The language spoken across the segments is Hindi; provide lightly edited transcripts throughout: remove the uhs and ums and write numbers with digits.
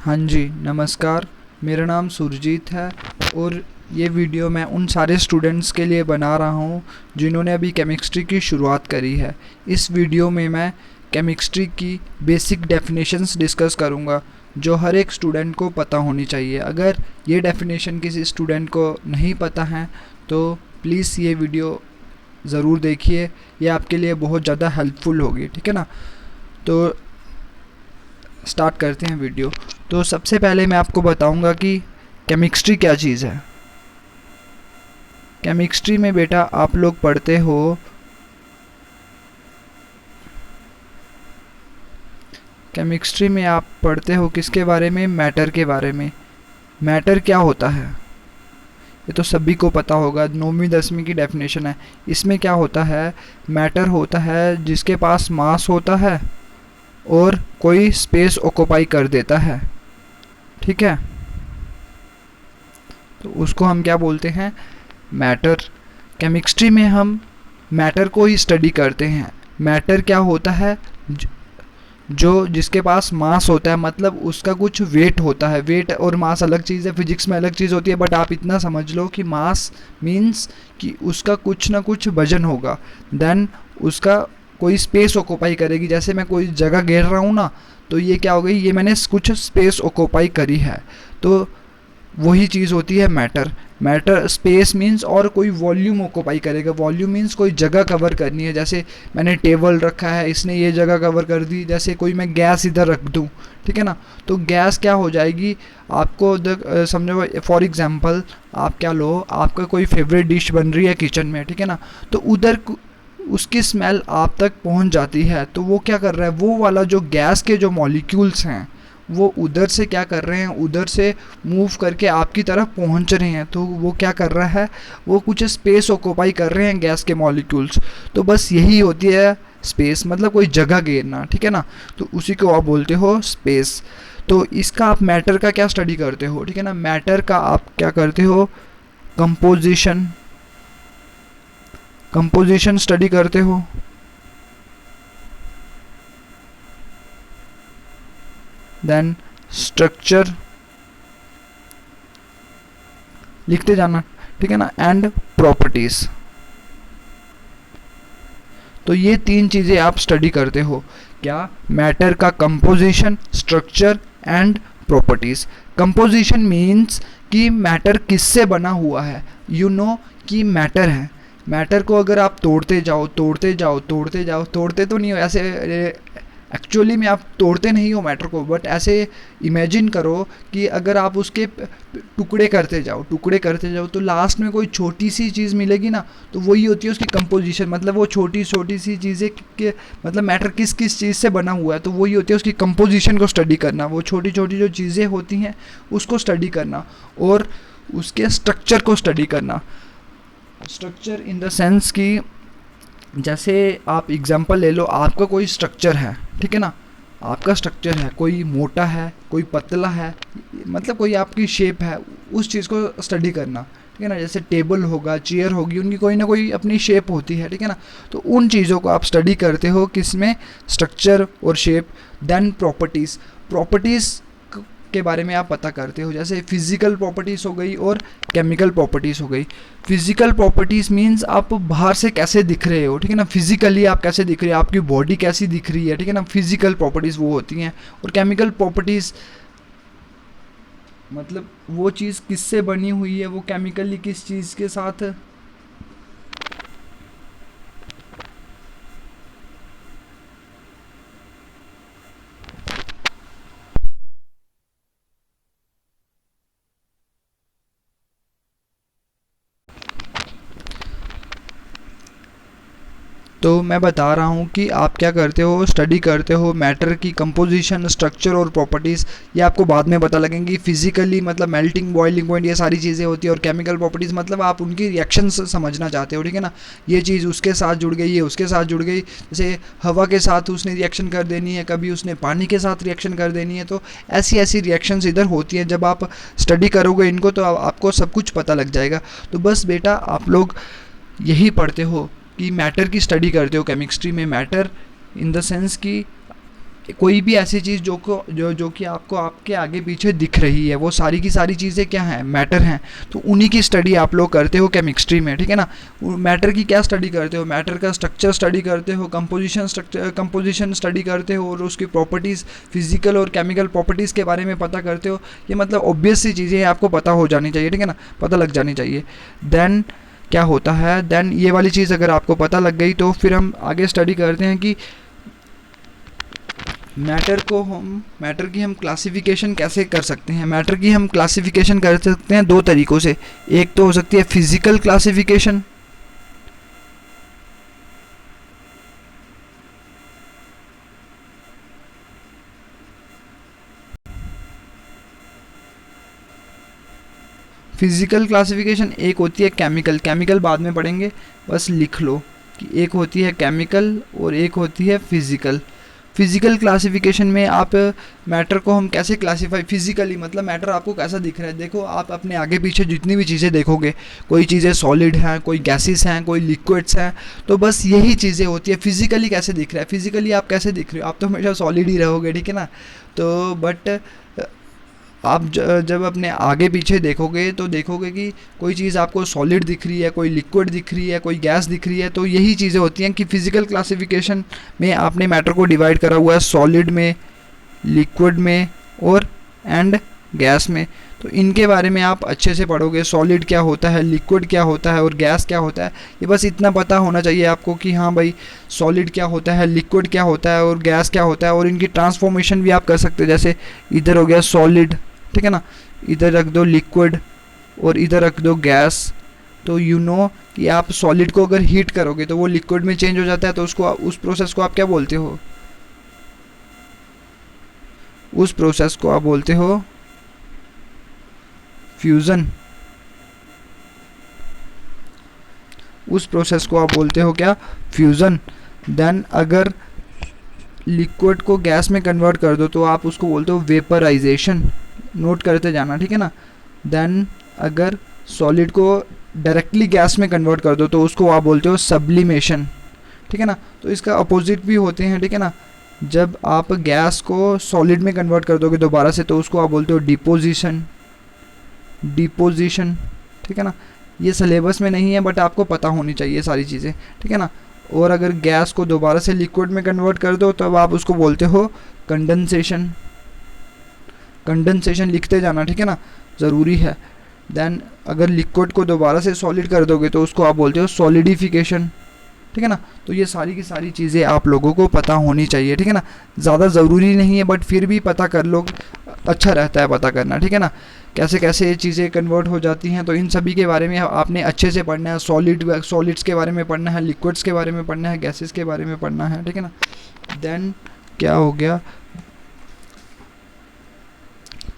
हाँ जी, नमस्कार। मेरा नाम सुरजीत है और ये वीडियो मैं उन सारे स्टूडेंट्स के लिए बना रहा हूँ जिन्होंने अभी केमिस्ट्री की शुरुआत करी है। इस वीडियो में मैं केमिस्ट्री की बेसिक डेफिनेशंस डिस्कस करूँगा जो हर एक स्टूडेंट को पता होनी चाहिए। अगर ये डेफिनेशन किसी स्टूडेंट को नहीं पता है तो प्लीज़ ये वीडियो ज़रूर देखिए, ये आपके लिए बहुत ज़्यादा हेल्पफुल होगी, ठीक है ना। तो स्टार्ट करते हैं वीडियो। तो सबसे पहले मैं आपको बताऊंगा कि केमिस्ट्री क्या चीज़ है। केमिस्ट्री में बेटा आप लोग पढ़ते हो केमिस्ट्री में आप पढ़ते हो किसके बारे में? मैटर के बारे में। मैटर क्या होता है ये तो सभी को पता होगा, 9वीं 10वीं की डेफिनेशन है। इसमें क्या होता है? मैटर होता है जिसके पास मास होता है और कोई स्पेस ऑक्यूपाई कर देता है, ठीक है। तो उसको हम क्या बोलते हैं? मैटर। केमिस्ट्री में हम मैटर को ही स्टडी करते हैं। मैटर क्या होता है? जो जिसके पास मास होता है, मतलब उसका कुछ वेट होता है। वेट और मास अलग चीज़ है, फिजिक्स में अलग चीज़ होती है, बट आप इतना समझ लो कि मास मीन्स कि उसका कुछ ना कुछ वजन होगा, देन उसका कोई स्पेस ऑक्यूपाई करेगी। जैसे मैं कोई जगह घेर रहा हूँ ना, तो ये क्या हो गई? ये मैंने कुछ स्पेस ऑक्यूपाई करी है, तो वही चीज़ होती है मैटर। मैटर स्पेस मीन्स और कोई वॉल्यूम ऑक्यूपाई करेगा। वॉल्यूम मीन्स कोई जगह कवर करनी है। जैसे मैंने टेबल रखा है, इसने ये जगह कवर कर दी। जैसे कोई मैं गैस इधर रख दूँ, ठीक है ना, तो गैस क्या हो जाएगी आपको समझो। फॉर एग्जांपल आप क्या लो, आपका कोई फेवरेट डिश बन रही है किचन में, ठीक है ना, तो उधर उसकी स्मेल आप तक पहुंच जाती है। तो वो क्या कर रहा है? वो वाला जो गैस के जो मॉलिक्यूल्स हैं वो उधर से क्या कर रहे हैं? उधर से मूव करके आपकी तरफ पहुंच रहे हैं। तो वो क्या कर रहा है? वो कुछ स्पेस ऑक्यूपाई कर रहे हैं गैस के मॉलिक्यूल्स। तो बस यही होती है स्पेस, मतलब कोई जगह घेरना, ठीक है ना। तो उसी को आप बोलते हो स्पेस। तो इसका आप मैटर का क्या स्टडी करते हो, ठीक है ना। मैटर का आप क्या करते हो? कंपोजिशन। कंपोजिशन स्टडी करते हो। देन स्ट्रक्चर लिखते जाना, ठीक है ना, एंड प्रॉपर्टीज। तो ये तीन चीज़ें आप स्टडी करते हो। क्या? मैटर का composition, structure and properties. Composition means कि मैटर किससे बना हुआ है। यू नो कि मैटर है। मैटर को अगर आप तोड़ते जाओ तोड़ते जाओ तोड़ते जाओ, तोड़ते तो नहीं हो ऐसे, एक्चुअली में आप तोड़ते नहीं हो मैटर को, बट ऐसे इमेजिन करो कि अगर आप उसके टुकड़े करते जाओ तो लास्ट में कोई छोटी सी चीज़ मिलेगी ना, तो वही होती है उसकी कंपोजिशन। मतलब वो छोटी छोटी सी चीज़ें के मतलब मैटर किस किस चीज़ से बना हुआ है, तो वही होती है उसकी कंपोजिशन को स्टडी करना। वो छोटी छोटी जो चीज़ें होती हैं उसको स्टडी करना और उसके स्ट्रक्चर को स्टडी करना। स्ट्रक्चर इन द सेंस कि जैसे आप एग्जांपल ले लो, आपका कोई स्ट्रक्चर है, ठीक है ना, आपका स्ट्रक्चर है, कोई मोटा है, कोई पतला है, मतलब कोई आपकी शेप है, उस चीज़ को स्टडी करना, ठीक है ना। जैसे टेबल होगा, चेयर होगी, उनकी कोई ना कोई अपनी शेप होती है, ठीक है ना। तो उन चीज़ों को आप स्टडी करते हो किसमें? स्ट्रक्चर और शेप। Then properties. प्रॉपर्टीज़ के बारे में आप पता करते हो। जैसे फिजिकल प्रॉपर्टीज़ हो गई और केमिकल प्रॉपर्टीज़ हो गई। फिजिकल प्रॉपर्टीज़ मींस आप बाहर से कैसे दिख रहे हो, ठीक है ना, फिजिकली आप कैसे दिख रहे हो, आपकी बॉडी कैसी दिख रही है, ठीक है ना, फिजिकल प्रॉपर्टीज़ वो होती हैं। और केमिकल प्रॉपर्टीज़ मतलब वो चीज़ किससे बनी हुई है, वो केमिकली किस चीज़ के साथ। तो मैं बता रहा हूँ कि आप क्या करते हो? स्टडी करते हो मैटर की कंपोजिशन, स्ट्रक्चर और प्रॉपर्टीज़। ये आपको बाद में पता लगेंगी। फिजिकली मतलब मेल्टिंग, बॉइलिंग पॉइंट, ये सारी चीज़ें होती है। और केमिकल प्रॉपर्टीज़ मतलब आप उनकी रिएक्शंस समझना चाहते हो, ठीक है ना। ये चीज़ उसके साथ जुड़ गई, ये उसके साथ जुड़ गई। जैसे हवा के साथ उसने रिएक्शन कर देनी है, कभी उसने पानी के साथ रिएक्शन कर देनी है। तो ऐसी ऐसी रिएक्शंस इधर होती हैं। जब आप स्टडी करोगे इनको तो आपको सब कुछ पता लग जाएगा। तो बस बेटा आप लोग यही पढ़ते हो कि मैटर की स्टडी करते हो केमिस्ट्री में। मैटर इन द सेंस कि कोई भी ऐसी चीज़ जो कि आपको आपके आगे पीछे दिख रही है, वो सारी की सारी चीज़ें क्या हैं, मैटर हैं। तो उन्हीं की स्टडी आप लोग करते हो केमिस्ट्री में, ठीक है ना। मैटर की क्या स्टडी करते हो, मैटर का स्ट्रक्चर स्टडी करते हो, कंपोजिशन स्टडी करते हो, और उसकी प्रॉपर्टीज़, फिजिकल और केमिकल प्रॉपर्टीज़ के बारे में पता करते हो। ये मतलब ऑब्वियस सी चीज़ें आपको पता हो जानी चाहिए, ठीक है ना, पता लग जानी चाहिए। देन क्या होता है, देन ये वाली चीज़ अगर आपको पता लग गई तो फिर हम आगे स्टडी करते हैं कि मैटर की हम क्लासिफिकेशन कैसे कर सकते हैं। मैटर की हम क्लासिफिकेशन कर सकते हैं दो तरीक़ों से। एक तो हो सकती है फिजिकल क्लासिफिकेशन, एक होती है केमिकल बाद में पढ़ेंगे, बस लिख लो कि एक होती है केमिकल और एक होती है फिजिकल क्लासिफिकेशन में आप मैटर को हम कैसे क्लासीफाई फिजिकली, मतलब मैटर आपको कैसा दिख रहा है। देखो आप अपने आगे पीछे जितनी भी चीज़ें देखोगे, कोई चीज़ें सॉलिड हैं, कोई गैसेस हैं, कोई लिक्विड्स हैं, तो बस यही चीज़ें होती है। फिजिकली कैसे दिख रहा है, फिजिकली आप कैसे दिख रहे हो, आप तो हमेशा सॉलिड ही रहोगे, ठीक है ना। तो बट आप जब अपने आगे पीछे देखोगे तो देखोगे कि कोई चीज़ आपको सॉलिड दिख रही है, कोई लिक्विड दिख रही है, कोई गैस दिख रही है। तो यही चीज़ें होती हैं कि फिजिकल क्लासिफिकेशन में आपने मैटर को डिवाइड करा हुआ है सॉलिड में, लिक्विड में और गैस में। तो इनके बारे में आप अच्छे से पढ़ोगे, सॉलिड क्या होता है, लिक्विड क्या होता है और गैस क्या होता है। ये बस इतना पता होना चाहिए आपको कि हाँ भाई सॉलिड क्या होता है, लिक्विड क्या होता है और गैस क्या होता है, और इनकी ट्रांसफॉर्मेशन भी आप कर सकते हो। जैसे इधर हो गया सॉलिड, ठीक है ना, इधर रख दो लिक्विड और इधर रख दो गैस। तो यू नो कि आप सॉलिड को अगर हीट करोगे तो वो लिक्विड में चेंज हो जाता है, तो उस प्रोसेस को आप क्या बोलते हो, उस प्रोसेस को आप बोलते हो फ्यूज़न। उस प्रोसेस को आप बोलते हो क्या, फ्यूज़न। देन अगर लिक्विड को गैस में कन्वर्ट कर दो तो आप उसको बोलते हो वेपराइजेशन। नोट करते जाना, ठीक है ना। देन अगर सॉलिड को डायरेक्टली गैस में कन्वर्ट कर दो तो उसको आप बोलते हो सब्लिमेशन, ठीक है ना। तो इसका अपोजिट भी होते हैं, ठीक है ना। जब आप गैस को सॉलिड में कन्वर्ट कर दोगे दोबारा से तो उसको आप बोलते हो डिपोजिशन, ठीक है ना। ये सिलेबस में नहीं है बट आपको पता होनी चाहिए सारी चीज़ें, ठीक है ना। और अगर गैस को दोबारा से लिक्विड में कन्वर्ट कर दो तब आप उसको बोलते हो कंडेंसेशन लिखते जाना, ठीक है ना, ज़रूरी है। देन अगर लिक्विड को दोबारा से सॉलिड कर दोगे तो उसको आप बोलते हो सॉलिडिफिकेशन, ठीक है ना। तो ये सारी की सारी चीज़ें आप लोगों को पता होनी चाहिए, ठीक है ना। ज़्यादा ज़रूरी नहीं है बट फिर भी पता कर लो, अच्छा रहता है पता करना, ठीक है ना। कैसे कैसे ये चीज़ें कन्वर्ट हो जाती हैं, तो इन सभी के बारे में आपने अच्छे से पढ़ना है। सॉलिड्स के बारे में पढ़ना है, लिक्विड्स के बारे में पढ़ना है, गैसेस के बारे में पढ़ना है, ठीक है ना। देन क्या हो गया,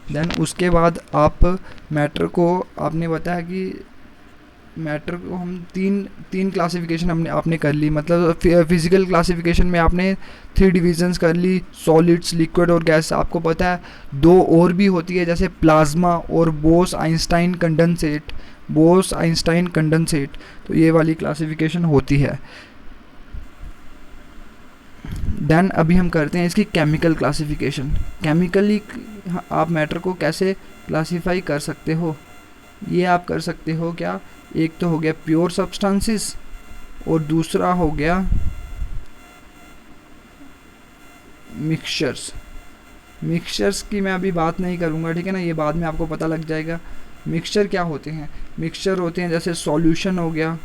देन उसके बाद आप मैटर को, आपने बताया कि मैटर को हम तीन क्लासिफिकेशन आपने कर ली। मतलब फिजिकल क्लासिफिकेशन में आपने 3 डिविजन्स कर ली, सॉलिड्स, लिक्विड और गैस। आपको पता है 2 और भी होती है, जैसे प्लाज्मा और बोस आइंस्टाइन कंडेंसेट। तो ये वाली क्लासिफिकेशन होती है। देन अभी हम करते हैं इसकी केमिकल क्लासिफिकेशन। केमिकली आप मैटर को कैसे क्लासीफाई कर सकते हो, ये आप कर सकते हो क्या, एक तो हो गया प्योर सब्सटेंसेस और दूसरा हो गया मिक्सचर्स की मैं अभी बात नहीं करूँगा, ठीक है ना, ये बाद में आपको पता लग जाएगा। मिक्सचर क्या होते हैं, मिक्सचर होते हैं जैसे सॉल्यूशन हो गया,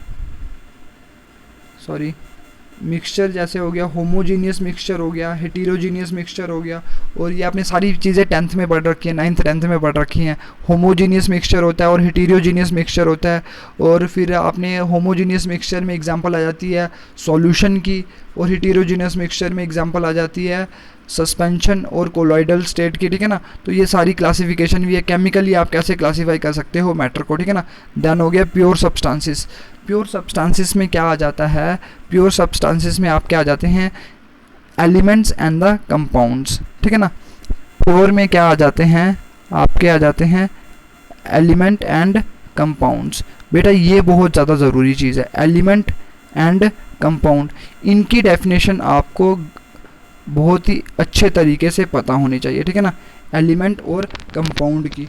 मिक्सचर जैसे हो गया होमोजीनियस मिक्सचर हो गया, हेटेरोजीनियस मिक्सचर हो गया। और ये आपने सारी चीज़ें 10th में पढ़ रखी है, 9th 10th में पढ़ रखी हैं। होमोजीनियस मिक्सचर होता है और हेटेरोजीनियस मिक्सचर होता है। और फिर आपने होमोजीनियस मिक्सचर में एग्जांपल आ जाती है सॉल्यूशन की, और हेटेरोजीनियस मिक्सचर में एग्जांपल आ जाती है सस्पेंशन और कोलॉइडल स्टेट की, ठीक है ना। तो ये सारी क्लासिफिकेशन भी है। केमिकली आप कैसे क्लासीफाई कर सकते हो मैटर को, ठीक है ना। देन हो गया प्योर सब्सटेंसेस। प्योर सब्सटेंसेस में क्या आ जाता है, प्योर सब्सटेंसेस में आप क्या आ जाते हैं, एलिमेंट्स एंड द कंपाउंड्स, ठीक है ना। प्योर में क्या आ जाते हैं, आपके आ जाते हैं एलिमेंट एंड कंपाउंड्स। बेटा ये बहुत ज़्यादा ज़रूरी चीज़ है, एलिमेंट एंड कंपाउंड। इनकी डेफिनेशन आपको बहुत ही अच्छे तरीके से पता होनी चाहिए, ठीक है ना। एलिमेंट और कंपाउंड की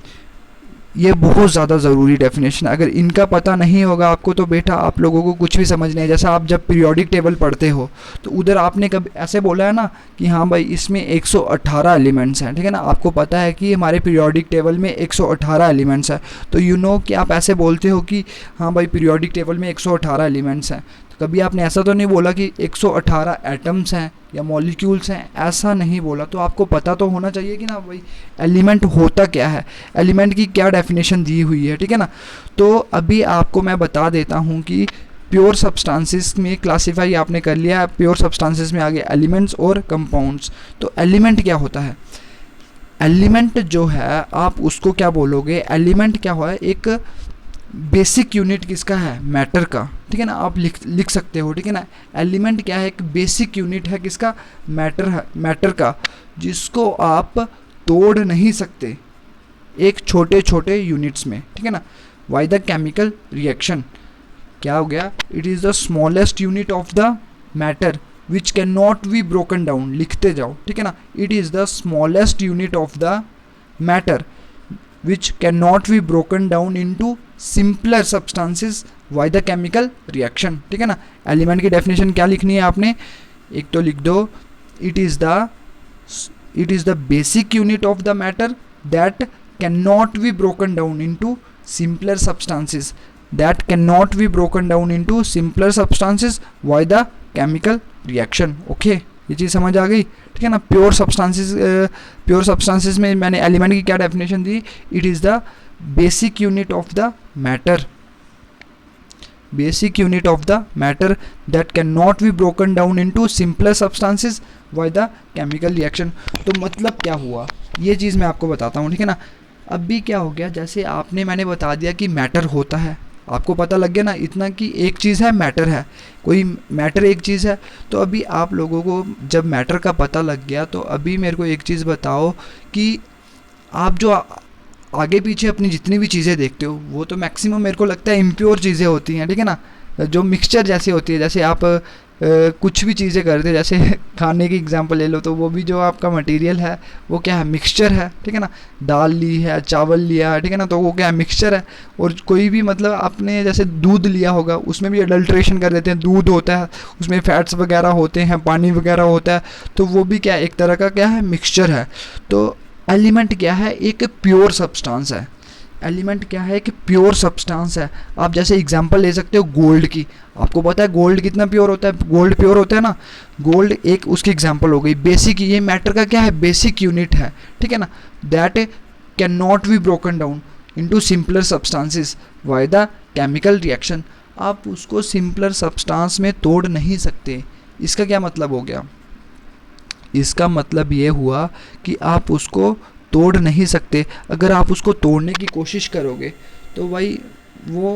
ये बहुत ज़्यादा ज़रूरी डेफिनेशन, अगर इनका पता नहीं होगा आपको तो बेटा आप लोगों को कुछ भी समझ नहीं है। जैसा आप जब पीरियोडिक टेबल पढ़ते हो तो उधर आपने कभी ऐसे बोला है ना कि हाँ भाई इसमें 118 एलिमेंट्स हैं, ठीक है ना। आपको पता है कि हमारे पीरियोडिक टेबल में 118 एलिमेंट्स हैं, तो यू नो कि आप ऐसे बोलते हो कि हाँ भाई पीरियोडिक टेबल में 118 एलिमेंट्स हैं। तो कभी आपने ऐसा तो नहीं बोला कि 118 एटम्स हैं या मॉलिक्यूल्स हैं, ऐसा नहीं बोला। तो आपको पता तो होना चाहिए कि ना भाई एलिमेंट होता क्या है, एलिमेंट की क्या डेफिनेशन दी हुई है, ठीक है ना। तो अभी आपको मैं बता देता हूँ कि प्योर सब्सटेंसेस में क्लासीफाई आपने कर लिया, प्योर सब्सटेंसेस में आगे एलिमेंट्स और कंपाउंड्स। तो एलिमेंट क्या होता है, एलिमेंट जो है आप उसको क्या बोलोगे, एलिमेंट क्या हुआ है, एक बेसिक यूनिट किसका है, मैटर का, ठीक है ना। आप लिख सकते हो, ठीक है ना। एलिमेंट क्या है, एक बेसिक यूनिट है किसका, मैटर है, मैटर का, जिसको आप तोड़ नहीं सकते एक छोटे छोटे यूनिट्स में, ठीक है ना। वाई द केमिकल रिएक्शन क्या हो गया, it is the smallest unit of the matter which can not be broken down, लिखते जाओ, ठीक है ना। It is the smallest unit of the matter which cannot be broken down into simpler substances by the chemical reaction, ठीक है ना। एलिमेंट की डेफिनेशन क्या लिखनी है आपने, एक तो लिख दो it is the basic unit of the matter that cannot be broken down into simpler substances, that cannot be broken down into simpler substances by the chemical reaction, okay। ये चीज़ समझ आ गई, ठीक है ना। प्योर सब्सटेंसेस में मैंने एलिमेंट की क्या definition the, it is the basic unit of the matter, basic unit of the matter that can not be broken down into simpler substances by the chemical reaction. तो मतलब क्या हुआ, ये चीज़ मैं आपको बताता हूँ, ठीक है ना। अभी क्या हो गया, जैसे मैंने बता दिया कि मैटर होता है, आपको पता लग गया ना इतना कि एक चीज़ है मैटर है, कोई मैटर एक चीज़ है। तो अभी आप लोगों को जब मैटर का पता लग गया तो अभी मेरे को एक चीज़ बताओ कि आप जो आगे पीछे अपनी जितनी भी चीज़ें देखते हो वो तो मैक्सिमम मेरे को लगता है इम्प्योर चीज़ें होती हैं, ठीक है ना। जो मिक्सचर जैसे होती है, जैसे आप कुछ भी चीज़ें करते हैं, जैसे खाने की एग्जांपल ले लो तो वो भी जो आपका मटेरियल है वो क्या है, मिक्सचर है, ठीक है ना। दाल ली है, चावल लिया है, ठीक है ना, तो वो क्या है, मिक्सचर है। और कोई भी मतलब आपने जैसे दूध लिया होगा उसमें भी अडल्ट्रेशन कर देते हैं, दूध होता है उसमें फैट्स वगैरह होते हैं, पानी वगैरह होता है, तो वो भी क्या है, एक तरह का क्या है, मिक्सचर है। तो एलिमेंट क्या है, एक प्योर सब्सटेंस है। एलिमेंट क्या है, कि प्योर सब्सटेंस है। आप जैसे एग्जांपल ले सकते हो गोल्ड की, आपको पता है गोल्ड कितना प्योर होता है, गोल्ड प्योर होता है ना। गोल्ड एक उसकी एग्जांपल हो गई, बेसिक, ये मैटर का क्या है, बेसिक यूनिट है, ठीक है ना। That can not be broken down into simpler substances by the chemical reaction. आप उसको सिंपलर सब्सटेंस में तोड़ नहीं सकते। इसका क्या मतलब हो गया, इसका मतलब ये हुआ कि आप उसको तोड़ नहीं सकते। अगर आप उसको तोड़ने की कोशिश करोगे तो भाई वो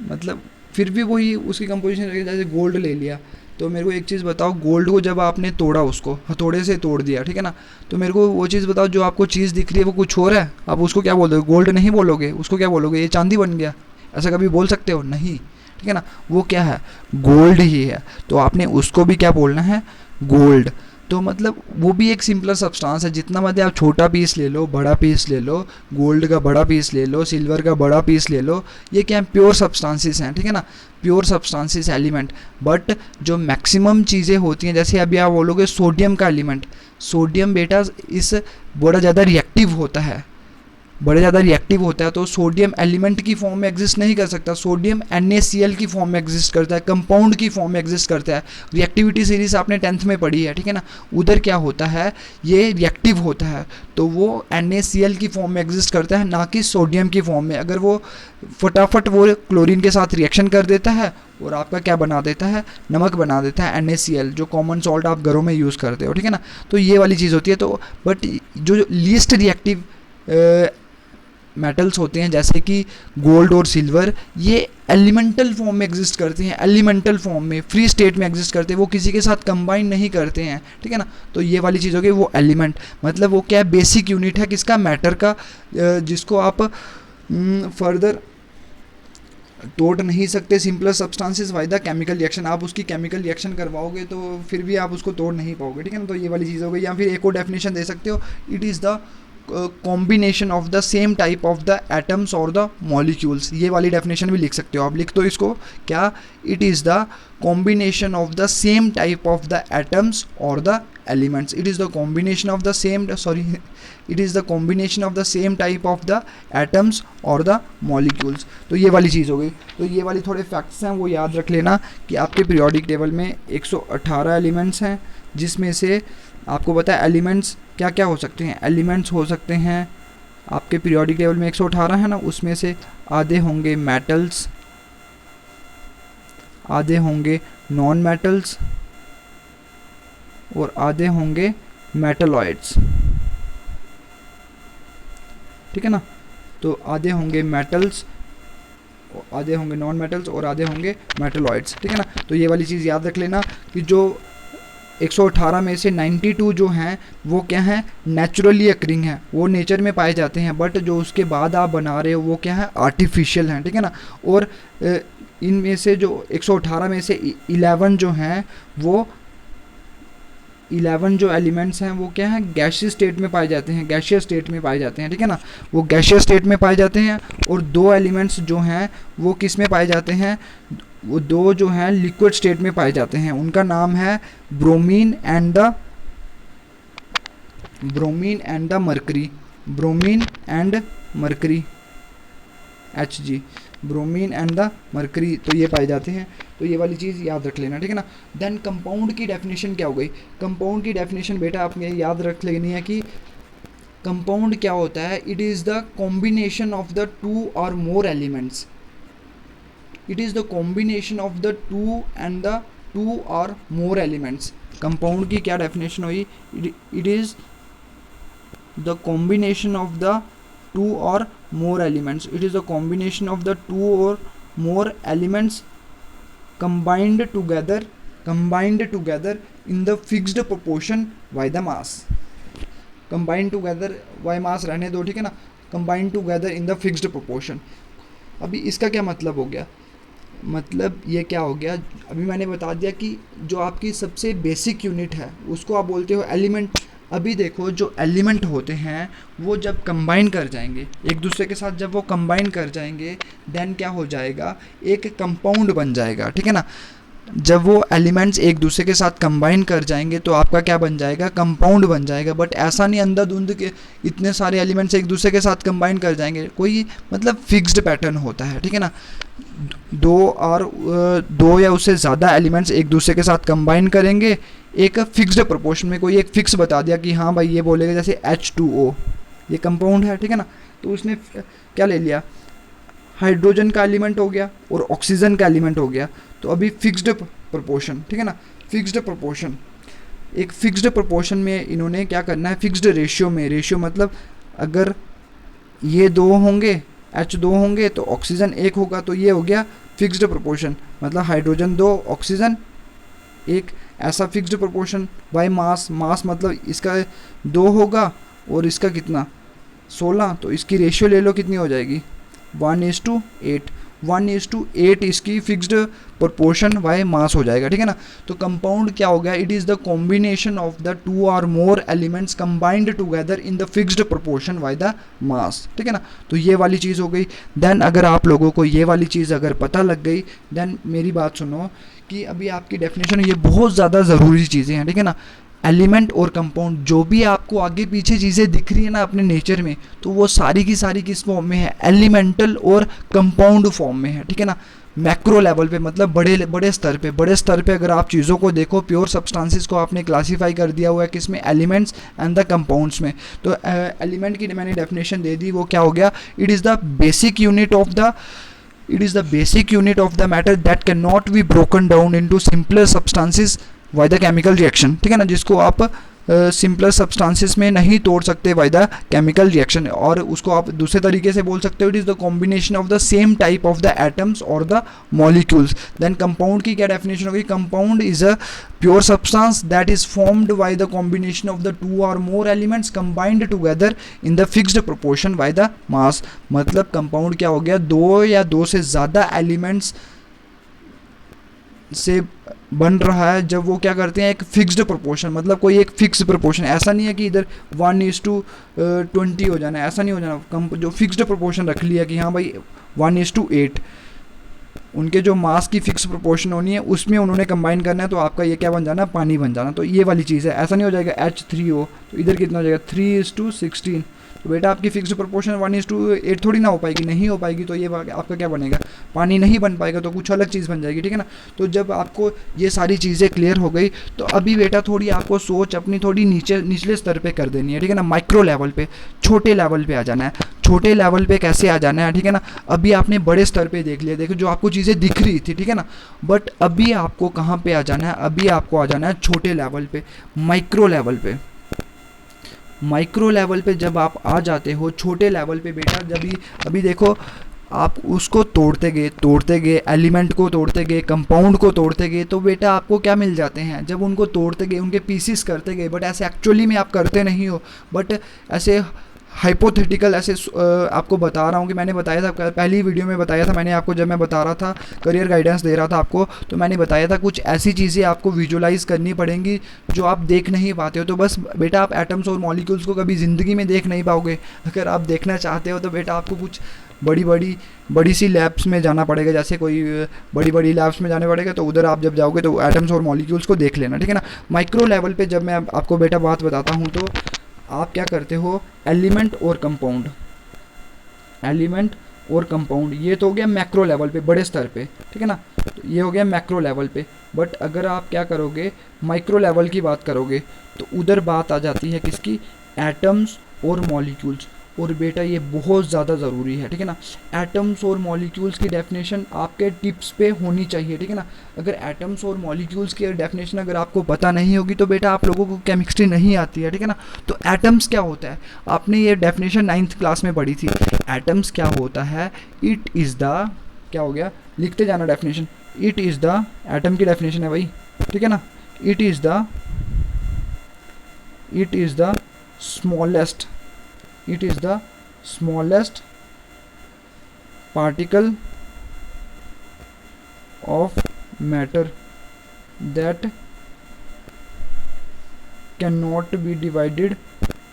मतलब फिर भी वही उसकी कंपोजिशन रहेगी। जैसे गोल्ड ले लिया, तो मेरे को एक चीज़ बताओ, गोल्ड को जब आपने तोड़ा, उसको हथौड़े से तोड़ दिया, ठीक है ना, तो मेरे को वो चीज़ बताओ, जो आपको चीज़ दिख रही है वो कुछ और है, आप उसको क्या बोलोगे, गोल्ड नहीं बोलोगे, उसको क्या बोलोगे, ये चांदी बन गया, ऐसा कभी बोल सकते हो, नहीं, ठीक है ना। वो क्या है, गोल्ड ही है, तो आपने उसको भी क्या बोलना है, गोल्ड। तो मतलब वो भी एक सिंपलर सब्सटेंस है। जितना मतलब आप छोटा पीस ले लो, बड़ा पीस ले लो, गोल्ड का बड़ा पीस ले लो, सिल्वर का बड़ा पीस ले लो, ये क्या है, प्योर सब्सटेंसेस हैं, ठीक है ना, प्योर सब्सटेंसेस एलिमेंट। बट जो मैक्सिमम चीज़ें होती हैं, जैसे अभी आप बोलोगे सोडियम का एलिमेंट, सोडियम बेटा इस बड़ा ज़्यादा रिएक्टिव होता है, बड़े ज़्यादा रिएक्टिव होता है, तो सोडियम एलिमेंट की फॉर्म में एग्जिस्ट नहीं कर सकता, सोडियम NaCl की फॉर्म में एग्जिस्ट करता है, कंपाउंड की फॉर्म में एग्जिस्ट करता है। रिएक्टिविटी सीरीज आपने 10th में पढ़ी है, ठीक है ना, उधर क्या होता है, ये रिएक्टिव होता है, तो वो NaCl की फॉर्म में एग्जिस्ट करता है, ना कि सोडियम की फॉर्म में। अगर वो फटाफट वो क्लोरीन के साथ रिएक्शन कर देता है और आपका क्या बना देता है, नमक बना देता है, NaCl, जो कॉमन सॉल्ट आप घरों में यूज़ करते हो, ठीक है ना। तो ये वाली चीज़ होती है। तो बट जो लीस्ट रिएक्टिव मेटल्स होते हैं, जैसे कि गोल्ड और सिल्वर, ये एलिमेंटल फॉर्म में एग्जिस्ट करते हैं, एलिमेंटल फॉर्म में, फ्री स्टेट में एग्जिस्ट करते हैं, वो किसी के साथ कंबाइन नहीं करते हैं, ठीक है ना। तो ये वाली चीज़ हो गई वो एलिमेंट, मतलब वो क्या है, बेसिक यूनिट है किसका, मैटर का, जिसको आप फर्दर तोड़ नहीं सकते simpler substances by the chemical reaction. आप उसकी केमिकल रिएक्शन करवाओगे तो फिर भी आप उसको तोड़ नहीं पाओगे, ठीक है ना। तो ये वाली चीज़ हो गई। या फिर एक और डेफिनेशन दे सकते हो, it is the combination of the same type of the atoms और द मॉलिक्यूल्स। ये वाली डेफिनेशन भी लिख सकते हो आप, लिख दो इसको क्या, it is the combination of the same type of the atoms और the elements. It is the combination of the same it is the combination of the same type of the atoms और द मॉलिक्यूल्स। तो ये वाली चीज़ हो गई। तो ये वाली थोड़े फैक्ट्स हैं वो याद रख लेना कि आपके पीरियोडिक टेबल में 118 एलिमेंट्स हैं, जिसमें से आपको पता है एलिमेंट्स क्या क्या हो सकते हैं। एलिमेंट्स हो सकते हैं आपके पीरियोडिक टेबल में 118 है ना, उसमें से आधे होंगे मेटल्स, आधे होंगे नॉन मेटल्स और आधे होंगे मेटलॉइड्स, ठीक है ना। तो आधे होंगे मेटल्स, आधे होंगे नॉन मेटल्स और आधे होंगे मेटलॉइड्स, ठीक है ना। तो ये वाली चीज़ याद रख लेना कि जो 118 में से 92 जो हैं वो क्या हैं, नेचुरली अकरिंग हैं, वो नेचर में पाए जाते हैं, बट जो उसके बाद आप बना रहे हो वो क्या है, आर्टिफिशियल हैं, ठीक है ना। और इनमें से जो 118 में से 11 जो हैं वो 11 जो एलिमेंट्स हैं वो क्या है, गैशियस स्टेट में पाए जाते हैं, गैशियस स्टेट में पाए जाते हैं, ठीक है ना। वो गैशियस स्टेट में पाए जाते हैं। और 2 एलिमेंट्स जो हैं वो किस में पाए जाते हैं, वो 2 जो हैं लिक्विड स्टेट में पाए जाते हैं। उनका नाम है bromine and the mercury, bromine and mercury, Hg, bromine and the mercury. तो ये पाए जाते हैं। तो ये वाली चीज़ याद रख लेना, ठीक है ना। देन कंपाउंड की डेफिनेशन क्या हो गई। कंपाउंड की डेफिनेशन बेटा आपने याद रख लेनी है कि कंपाउंड क्या होता है, it is the combination of the 2 और more elements. It is the combination of the 2 and the 2 और मोर एलिमेंट्स। कंपाउंड की क्या डेफिनेशन हुई, it is the combination of the 2 or more elements. It is a combination of the 2 or more elements combined together in the fixed proportion by the mass. Combined together by mass रहने दो, ठीक है ना। Combined together in the fixed proportion. अभी इसका क्या मतलब हो गया, मतलब ये क्या हो गया, अभी मैंने बता दिया कि जो आपकी सबसे बेसिक यूनिट है उसको आप बोलते हो एलिमेंट। अभी देखो जो एलिमेंट होते हैं वो जब कंबाइन कर जाएंगे एक दूसरे के साथ, जब वो कंबाइन कर जाएंगे देन क्या हो जाएगा, एक कंपाउंड बन जाएगा, ठीक है ना। जब वो एलिमेंट्स एक दूसरे के साथ कंबाइन कर जाएंगे तो आपका क्या बन जाएगा, कंपाउंड बन जाएगा। बट ऐसा नहीं अंधाधुंध के इतने सारे एलिमेंट्स एक दूसरे के साथ कंबाइन कर जाएंगे, कोई मतलब फिक्स्ड पैटर्न होता है, ठीक है ना। 2 या उससे ज़्यादा एलिमेंट्स एक दूसरे के साथ कंबाइन करेंगे एक फिक्स्ड प्रोपोर्शन में। कोई एक फिक्स बता दिया कि हाँ भाई ये बोलेगा जैसे H2O, ये कंपाउंड है, ठीक है ना। तो उसने क्या ले लिया, हाइड्रोजन का एलिमेंट हो गया और ऑक्सीजन का एलिमेंट हो गया। तो अभी फिक्स्ड प्रोपोर्शन, ठीक है ना, फिक्स्ड प्रोपोर्शन। एक फिक्स्ड प्रोपोर्शन में इन्होंने क्या करना है, फिक्स्ड रेशियो में, रेशियो मतलब अगर ये 2 होंगे, H2 होंगे तो ऑक्सीजन 1 होगा, तो ये हो गया फिक्स्ड प्रोपोर्शन, मतलब हाइड्रोजन 2 ऑक्सीजन 1, ऐसा फिक्स्ड प्रोपोर्शन। बाय मास, मास मतलब इसका 2 होगा और इसका कितना 16, तो इसकी रेशियो ले लो कितनी हो जाएगी 1:8, 1:8 इसकी फिक्स्ड प्रोपोर्शन बाय मास हो जाएगा, ठीक है ना। तो कंपाउंड क्या हो गया, it is the combination of the 2 और more elements combined together in the fixed proportion by the मास, ठीक है ना। तो ये वाली चीज़ हो गई। देन अगर आप लोगों को ये वाली चीज़ अगर पता लग गई, देन मेरी बात सुनो कि अभी आपकी डेफिनेशन ये बहुत ज़्यादा ज़रूरी चीज़ें हैं, ठीक है ना। एलिमेंट और कंपाउंड, जो भी आपको आगे पीछे चीज़ें दिख रही है ना अपने नेचर में, तो वो सारी की सारी किस फॉर्म में है, एलिमेंटल और कंपाउंड फॉर्म में है, ठीक है ना। मैक्रो लेवल पे मतलब बड़े स्तर पे अगर आप चीज़ों को देखो, प्योर सब्सटेंसेस को आपने क्लासीफाई कर दिया हुआ है किसमें, एलिमेंट्स एंड द कंपाउंड्स में। तो एलिमेंट की मैंने डेफिनेशन दे दी, वो क्या हो गया, it is the basic unit of the matter that can not be broken down into simpler substances by the chemical reaction, ठीक है ना, जिसको आप सिंपलर सब्सटेंसेस में नहीं तोड़ सकते बाय द केमिकल रिएक्शन, और उसको आप दूसरे तरीके से बोल सकते हो it is the combination of the same type of the atoms और द मॉलिक्यूल्स। देन कंपाउंड की क्या डेफिनेशन होगी? Compound is a pure substance that is formed by the combination of the two और more elements combined together in the fixed proportion by the mass. मतलब कंपाउंड क्या हो गया? दो या दो से ज़्यादा एलिमेंट्स से बन रहा है जब वो क्या करते हैं एक फिक्स्ड प्रोपोर्शन, मतलब कोई एक फिक्स प्रोपोर्शन, ऐसा नहीं है कि इधर 1:20 हो जाना है, ऐसा नहीं हो जाना। कम जो फिक्स्ड प्रोपोर्शन रख लिया कि हाँ भाई 1:8, उनके जो मास की फिक्स प्रोपोर्शन होनी है उसमें उन्होंने कंबाइन करना है, तो आपका ये क्या बन जाना? पानी बन जाना। तो ये वाली चीज़ है, ऐसा नहीं हो जाएगा H3 हो तो इधर कितना हो जाएगा 3:16, तो बेटा आपकी फिक्स प्रोपोर्शन 1:8 थोड़ी ना हो पाएगी, नहीं हो पाएगी, तो ये आपका क्या बनेगा? पानी नहीं बन पाएगा, तो कुछ अलग चीज़ बन जाएगी, ठीक है ना। तो जब आपको ये सारी चीज़ें क्लियर हो गई तो अभी बेटा थोड़ी आपको सोच अपनी थोड़ी निचले स्तर पे कर देनी है, ठीक है ना, माइक्रो लेवल पे, छोटे लेवल पे आ जाना है। छोटे लेवल पे कैसे आ जाना है, ठीक है ना। अभी आपने बड़े स्तर पे देख लिया, देखो जो आपको चीज़ें दिख रही थी, ठीक है ना, बट अभी आपको कहाँ पे आ जाना है? अभी आपको आ जाना है छोटे लेवल पे, माइक्रो लेवल पे। माइक्रो लेवल पे जब आप आ जाते हो छोटे लेवल पे बेटा, जब अभी देखो आप उसको तोड़ते गए एलिमेंट को तोड़ते गए, कंपाउंड को तोड़ते गए, तो बेटा आपको क्या मिल जाते हैं? जब उनको तोड़ते गए, उनके पीसीस करते गए, बट ऐसे एक्चुअली में आप करते नहीं हो, बट ऐसे हाइपोथेटिकल ऐसे आपको बता रहा हूँ कि मैंने बताया था पहली वीडियो में बताया था मैंने आपको, जब मैं बता रहा था करियर गाइडेंस दे रहा था आपको, तो मैंने बताया था कुछ ऐसी चीज़ें आपको विजुलाइज करनी पड़ेंगी जो आप देख नहीं पाते हो। तो बस बेटा आप एटम्स और मॉलिक्यूल्स को कभी ज़िंदगी में देख नहीं पाओगे। अगर आप देखना चाहते हो तो बेटा आपको कुछ बड़ी सी लैब्स में जाना पड़ेगा, जैसे कोई बड़ी लैब्स में जाने पड़ेगा, तो उधर आप जब जाओगे तो एटम्स और मॉलिक्यूल्स को देख लेना, ठीक है ना। माइक्रो लेवल पे जब मैं आपको बेटा बात बताता हूँ तो आप क्या करते हो? एलिमेंट और कंपाउंड, एलिमेंट और कंपाउंड, ये तो हो गया मैक्रो लेवल पे, बड़े स्तर पे, ठीक है ना। तो ये हो गया मैक्रो लेवल पे। बट अगर आप क्या करोगे? माइक्रो लेवल की बात करोगे तो उधर बात आ जाती है किसकी? एटम्स और मॉलिक्यूल्स। और बेटा ये बहुत ज़्यादा ज़रूरी है, ठीक है ना। एटम्स और मॉलिक्यूल्स की डेफिनेशन आपके टिप्स पे होनी चाहिए, ठीक है ना। अगर एटम्स और मॉलिक्यूल्स की डेफिनेशन अगर आपको पता नहीं होगी तो बेटा आप लोगों को केमिस्ट्री नहीं आती है, ठीक है ना। तो एटम्स क्या होता है? आपने ये डेफिनेशन 9th क्लास में पढ़ी थी। एटम्स क्या होता है? इट इज़ द, क्या हो गया? लिखते जाना definition. It is the, atom की डेफिनेशन है भाई, ठीक है ना। It is the smallest, it is the smallest particle of matter that cannot be divided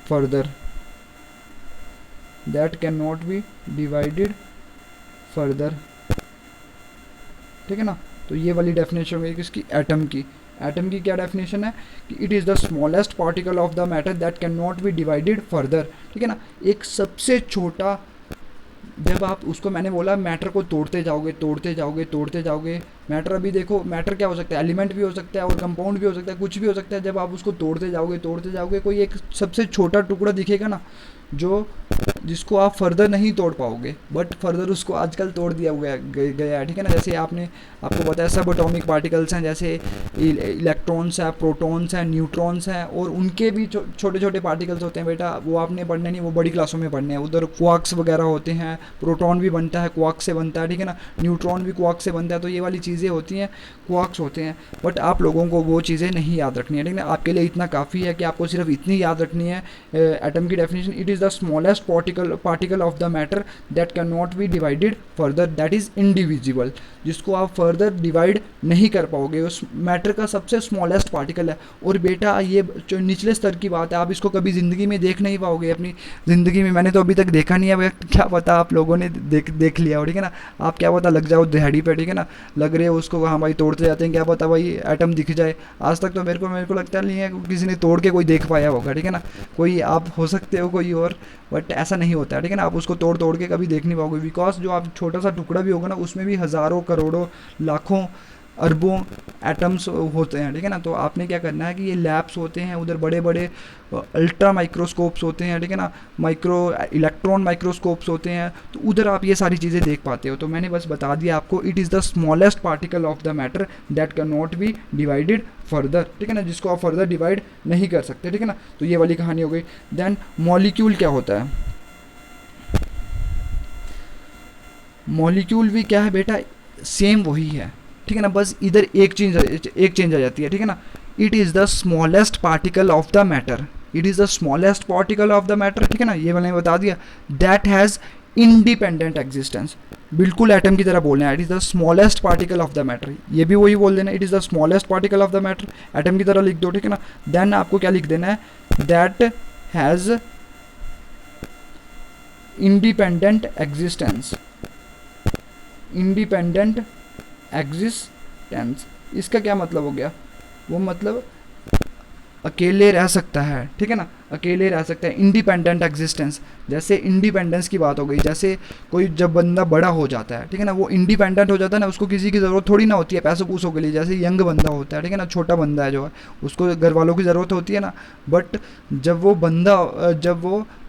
further, ठीक है ना। तो ये वाली डेफिनेशन होगी किसकी? एटम की। एटम की क्या डेफिनेशन है कि it is the smallest particle of the matter that can not be divided further, ठीक है ना। एक सबसे छोटा, जब आप उसको, मैंने बोला मैटर को तोड़ते जाओगे। मैटर अभी देखो, मैटर क्या हो सकता है? एलिमेंट भी हो सकता है और कंपाउंड भी हो सकता है, कुछ भी हो सकता है। जब आप उसको तोड़ते जाओगे कोई एक सबसे छोटा टुकड़ा दिखेगा ना, जिसको आप फर्दर नहीं तोड़ पाओगे, बट फर्दर उसको आजकल तोड़ दिया गया है, ठीक है ना। जैसे आपको पता है सब एटॉमिक पार्टिकल्स हैं, जैसे इलेक्ट्रॉन्स हैं, प्रोटॉन्स हैं, न्यूट्रॉन्स हैं, और उनके भी छोटे छोटे पार्टिकल्स होते हैं बेटा, वो आपने पढ़ने नहीं, वो बड़ी क्लासों में पढ़ने हैं। उधर क्वार्क्स वगैरह होते हैं, प्रोटॉन भी बनता है क्वार्क से बनता है, ठीक है ना, न्यूट्रॉन भी क्वार्क से बनता है। तो ये वाली चीज़ें होती हैं, क्वार्क्स होते हैं, बट आप लोगों को वो चीज़ें नहीं याद रखनी है, ठीक है ना। आपके लिए इतना काफ़ी है कि आपको सिर्फ इतनी याद रखनी है एटम की definition. It is the smallest particle of the matter that can not be divided further, that is indivisible, जिसको आप फर्दर डिवाइड नहीं कर पाओगे, उस मैटर का सबसे स्मॉलेस्ट पार्टिकल है। और बेटा ये जो निचले स्तर की बात है, आप इसको कभी ज़िंदगी में देख नहीं पाओगे अपनी ज़िंदगी में। मैंने तो अभी तक देखा नहीं है, क्या पता आप लोगों ने देख लिया हो, ठीक है ना। आप क्या पता लग जाओ दिहाड़ी पे, ठीक है ना, लग रहे हो उसको, हाँ भाई तोड़ते जाते हैं, क्या पता भाई एटम दिख जाए। आज तक तो मेरे को लगता नहीं है किसी ने तोड़ के कोई देख पाया होगा, ठीक है ना। कोई आप हो सकते हो कोई और, बट ऐसा नहीं होता है, ठीक है ना। आप उसको तोड़ के कभी देख नहीं पाओगे, बिकॉज जो आप छोटा सा टुकड़ा भी होगा ना, उसमें भी हज़ारों करोड़ों लाखों अरबों एटम्स होते हैं, ठीक है ना। तो आपने क्या करना है कि ये लैब्स होते हैं, उधर बड़े बड़े अल्ट्रा माइक्रोस्कोप्स होते हैं, ठीक है ना, माइक्रो इलेक्ट्रॉन माइक्रोस्कोप्स होते हैं, तो उधर आप ये सारी चीज़ें देख पाते हो। तो मैंने बस बता दिया आपको, it is the smallest particle of the matter that can not be divided further, ठीक है ना, जिसको आप फर्दर डिवाइड नहीं कर सकते, ठीक है ना। तो ये वाली कहानी हो गई। देन मॉलिक्यूल क्या होता है? मॉलिक्यूल भी क्या है बेटा, सेम वही है, ठीक है ना, बस इधर एक चेंज आ जाती है, ठीक है ना। It is the smallest particle of the matter, it is the smallest particle of the matter, ठीक है ना, ये मैंने बता दिया। दैट हैज़ इंडिपेंडेंट एग्जिस्टेंस, बिल्कुल एटम की तरह बोलना है, it is the smallest particle of the matter, ये भी वही बोल देना, it is the smallest particle of the matter, atom की तरह लिख दो, ठीक है ना। देन आपको क्या लिख देना है, that has independent existence, independent existence, इसका क्या मतलब हो गया? वो मतलब अकेले रह सकता है, ठीक है ना, अकेले रह सकता है। इंडिपेंडेंट एग्जिस्टेंस, जैसे इंडिपेंडेंस की बात हो गई, जैसे कोई जब बंदा बड़ा हो जाता है, ठीक है ना, वो इंडिपेंडेंट हो जाता है ना, उसको किसी की ज़रूरत थोड़ी ना होती है पैसों पूसों के लिए। जैसे यंग बंदा होता है, ठीक है ना, छोटा बंदा है जो है, उसको घर वालों की ज़रूरत होती है ना, बट जब वो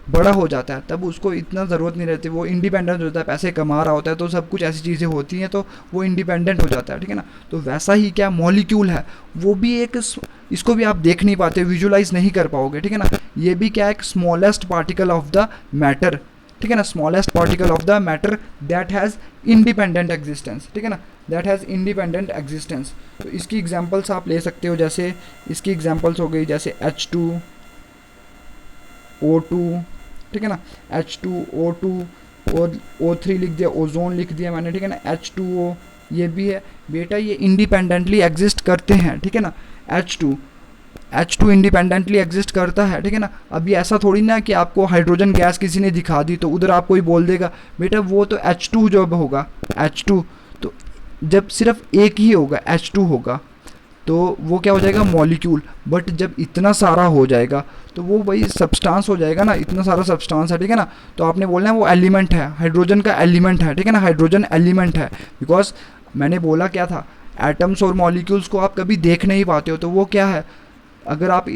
बड़ा हो जाता है तब उसको इतना ज़रूरत नहीं रहती, वो इंडिपेंडेंट होता है, पैसे कमा रहा होता है, तो सब कुछ ऐसी चीज़ें होती हैं, तो वो इंडिपेंडेंट हो जाता है, ठीक है ना। तो वैसा ही क्या मॉलिक्यूल है, वो भी एक, इसको भी आप देख नहीं पाते, विजुलाइज नहीं कर पाओगे, ठीक है ना। ये भी क्या है, एक smallest particle of the matter, ठीक है ना, smallest particle of the matter that has independent existence, ठीक है ना, दैट हैज़ इंडिपेंडेंट एग्जिस्टेंस। तो इसकी एग्जांपल्स आप ले सकते हो, जैसे इसकी एग्जांपल्स हो गई जैसे H2O2, ठीक है ना, H2O2 और O3 लिख दिया, ओजोन लिख दिया मैंने, ठीक है ना, H2O ये भी है बेटा, ये इंडिपेंडेंटली एग्जिस्ट करते हैं, ठीक है ना। H2 इंडिपेंडेंटली एग्जिस्ट करता है, ठीक है ना। अभी ऐसा थोड़ी ना कि आपको हाइड्रोजन गैस किसी ने दिखा दी तो उधर आप कोई बोल देगा बेटा वो तो H2 जब होगा, H2 तो जब सिर्फ एक ही होगा, H2 होगा, तो वो क्या हो जाएगा, मॉलिक्यूल। बट जब इतना सारा हो जाएगा तो वो वही सब्सटेंस हो जाएगा ना, इतना सारा सब्सटेंस है, ठीक है ना। तो आपने बोलना है वो एलिमेंट है, हाइड्रोजन का एलिमेंट है, ठीक है ना, हाइड्रोजन एलिमेंट है। बिकॉज मैंने बोला क्या था, एटम्स और मॉलिक्यूल्स को आप कभी देख नहीं पाते हो, तो वो क्या है, अगर आप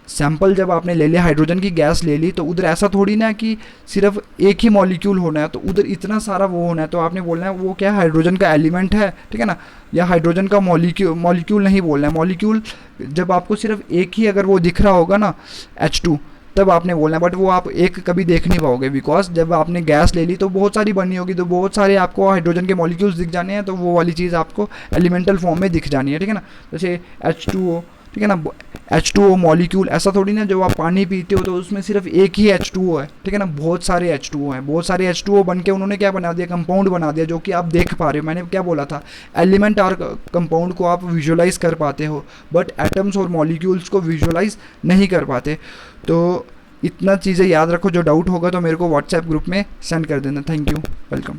सैंपल जब आपने ले लिया, हाइड्रोजन की गैस ले ली, तो उधर ऐसा थोड़ी ना है कि सिर्फ एक ही मॉलिक्यूल होना है, तो उधर इतना सारा वो होना है, तो आपने बोलना है वो क्या है, हाइड्रोजन का एलिमेंट है, ठीक है ना, या हाइड्रोजन का मॉलिक्यूल नहीं बोलना है। मॉलिक्यूल जब आपको सिर्फ एक ही अगर वो दिख रहा होगा ना, H2, तब आपने बोलना है, बट वो आप एक कभी देख नहीं पाओगे, बिकॉज जब आपने गैस ले ली तो बहुत सारी बनी होगी, तो बहुत सारे आपको हाइड्रोजन के मॉलिक्यूल्स दिख जाने हैं, तो वो वाली चीज़ आपको एलिमेंटल फॉर्म में दिख जानी है, ठीक है ना। जैसे H2O, ठीक है ना, H2O मॉलिक्यूल, ऐसा थोड़ी ना जब आप पानी पीते हो तो उसमें सिर्फ एक ही H2O है, ठीक है ना, बहुत सारे H2O हैं, बहुत सारे H2O बन के उन्होंने क्या बना दिया, कंपाउंड बना दिया, जो कि आप देख पा रहे हो। मैंने क्या बोला था, एलिमेंट और कंपाउंड को आप विजुलाइज कर पाते हो, बट एटम्स और मॉलिक्यूल्स को विजुलाइज नहीं कर पाते। तो इतना चीज़ें याद रखो, जो डाउट होगा तो मेरे को व्हाट्सएप ग्रुप में सेंड कर देना। Thank you, welcome.